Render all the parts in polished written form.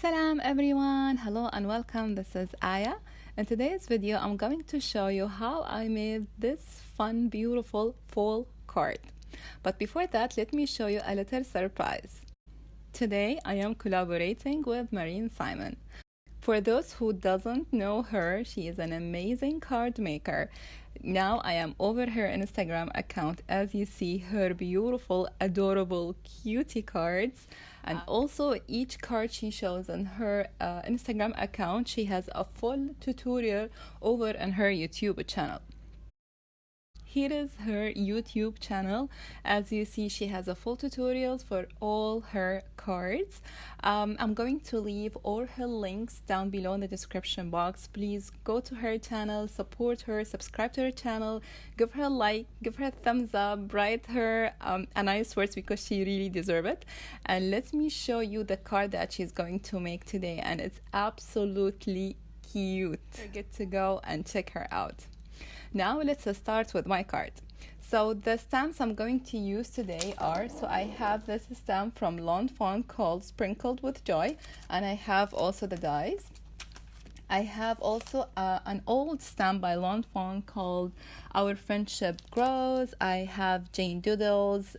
Salam everyone, hello and welcome. This is Aya. In today's video, I'm going to show you how I made this fun, beautiful fall card. But before that, let me show you a little surprise. Today, I am collaborating with Marine Simon. For those who doesn't know her, she is an amazing card maker. Now I am over her Instagram account as you see her beautiful, adorable, cutie cards. And also each card she shows on her Instagram account, she has a full tutorial over on her YouTube channel. Here is her YouTube channel. As you see, she has a full tutorials for all her cards. I'm going to leave all her links down below in the description box. Please go to her channel, support her, subscribe to her channel, give her a like, give her a thumbs up, write her a nice words because she really deserves it. And let me show you the card that she's going to make today, and it's absolutely cute. Get to go and check her out. Now let's start with my card. So the stamps I'm going to use today are, so I have this stamp from Lawnfawn called Sprinkled with Joy, and I have also the dies. I have also an old stamp by Lawnfawn called Our Friendship Grows. I have Jane Doodles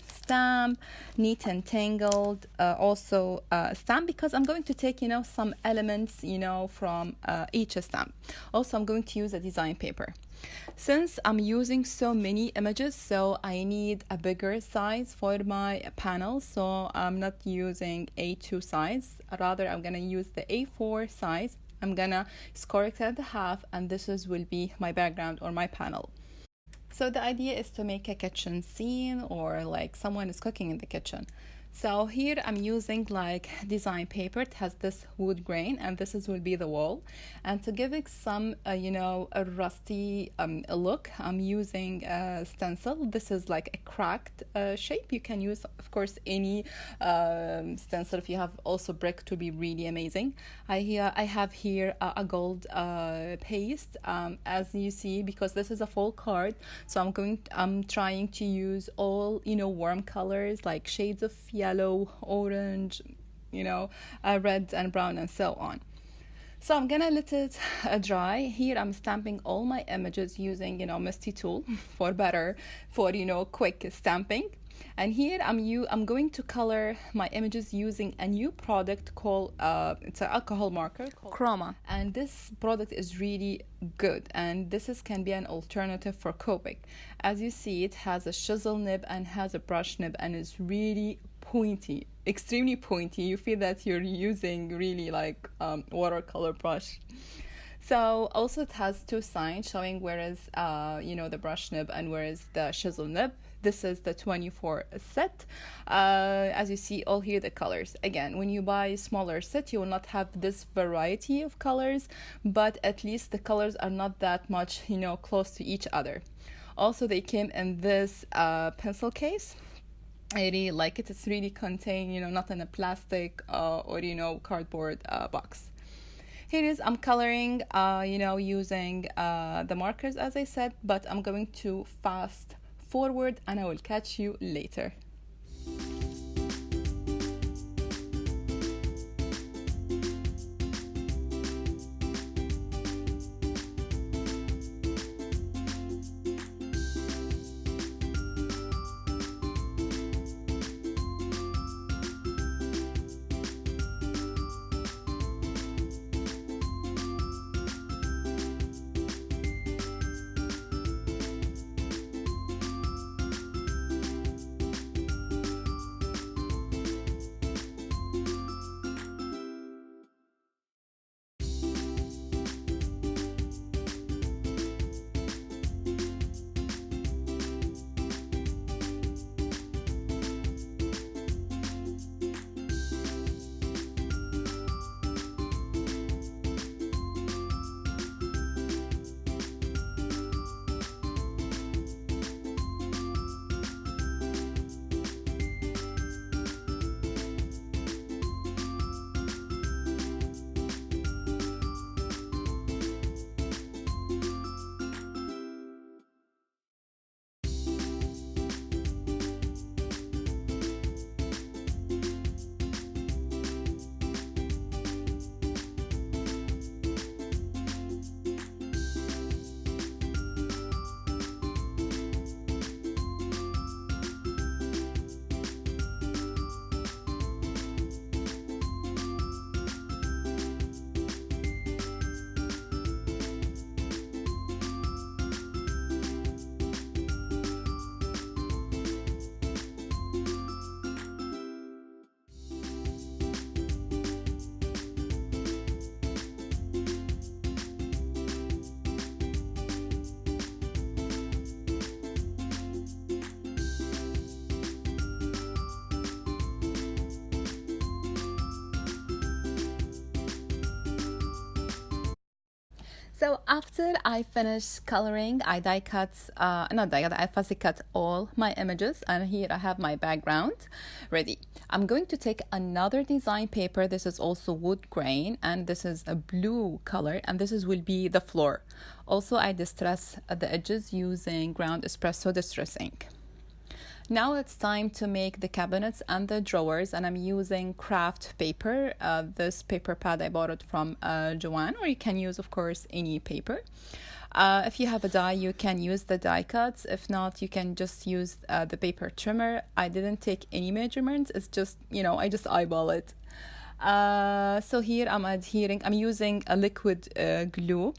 stamp, Neat and Tangled also stamp, because I'm going to take some elements from each stamp. Also I'm going to use a design paper. Since I'm using so many images, so I need a bigger size for my panel, so I'm not using A2 size, rather I'm gonna use the A4 size. I'm gonna score it at the half, and will be my background or my panel. So the idea is to make a kitchen scene, or like someone is cooking in the kitchen. So here I'm using like design paper. It has this wood grain, and will be the wall. And to give it some a rusty look, I'm using a stencil. This is like a cracked shape. You can use, of course, any stencil. If you have also brick, to be really amazing. I have here a gold paste, as you see, because this is a full card. So I'm trying to use all warm colors, like shades of yellow, orange, red and brown, and so on. So I'm gonna let it dry. Here I'm stamping all my images using Misty tool for quick stamping. And here I'm going to color my images using a new product called it's an alcohol marker called Croma, and this product is really good, and can be an alternative for Copic. As you see, it has a chisel nib and has a brush nib, and is really pointy, extremely pointy. You feel that you're using really like watercolor brush. So also it has two signs showing where is the brush nib and where is the chisel nib. This is the 24 set. As you see, all here the colors. Again, when you buy a smaller set, you will not have this variety of colors, but at least the colors are not that much close to each other. Also, they came in this pencil case. I really like it. It's really contained, not in a plastic or cardboard box. Here is I'm coloring, using the markers as I said, but I'm going to fast forward, and I will catch you later. So after I finish coloring, I die cut, not die cut, I fussy cut all my images, and here I have my background ready. I'm going to take another design paper. This is also wood grain, and this is a blue color, and this will be the floor. Also, I distress the edges using ground espresso distress ink. Now it's time to make the cabinets and the drawers, and I'm using craft paper. This paper pad, I bought it from Joanne, or you can use, of course, any paper. If you have a die, you can use the die cuts. If not, you can just use the paper trimmer. I didn't take any measurements. It's just, I just eyeball it. So here I'm using a liquid glue.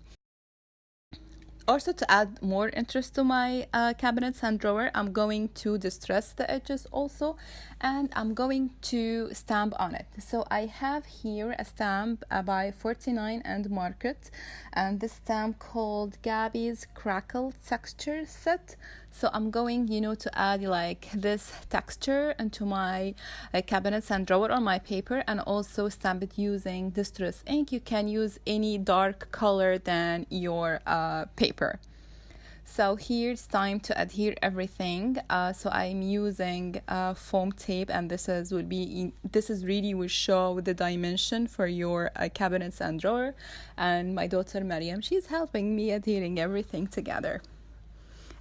Also, to add more interest to my cabinets and drawer, I'm going to distress the edges also, and I'm going to stamp on it. So I have here a stamp by 49 and Market, and this stamp called Gabby's Crackle Texture Set. So I'm going, to add like this texture into my cabinets and drawer on my paper, and also stamp it using distress ink. You can use any dark color than your paper. So here's time to adhere everything. So I'm using foam tape, and this really will show the dimension for your cabinets and drawer. And my daughter Mariam, she's helping me adhering everything together.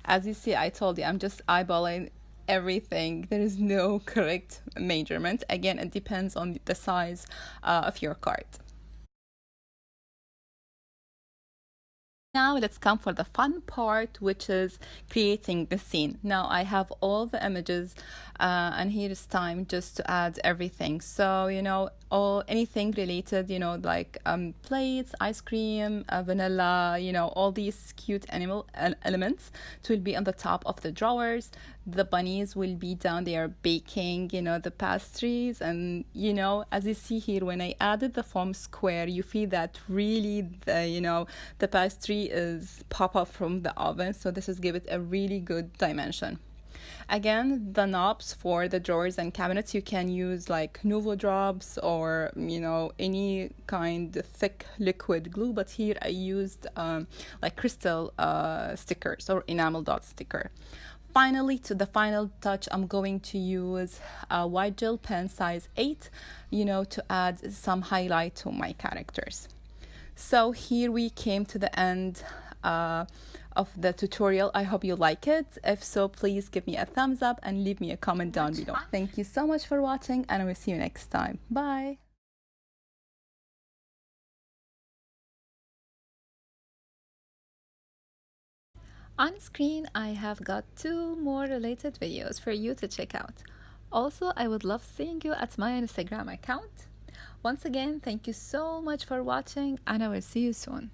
As you see, I told you, I'm just eyeballing everything. There is no correct measurement. Again, it depends on the size of your card. Now let's come for the fun part, which is creating the scene. Now I have all the images, and here is time just to add everything. So anything related, like plates, ice cream, vanilla, all these cute animal elements, it will be on the top of the drawers. The bunnies will be down there baking, the pastries, and as you see here, when I added the foam square, you feel that really the pastry is pop up from the oven. So this is give it a really good dimension. Again, the knobs for the drawers and cabinets, you can use like Nuvo drops or any kind of thick liquid glue, but here I used like crystal stickers or enamel dot sticker. Finally, to the final touch, I'm going to use a white gel pen size 8, to add some highlight to my characters. So here we came to the end of the tutorial. I hope you like it. If so, please give me a thumbs up and leave me a comment down below. Thank you so much for watching, and I will see you next time. Bye. On screen, I have got 2 more related videos for you to check out. Also, I would love seeing you at my Instagram account. Once again, thank you so much for watching, and I will see you soon.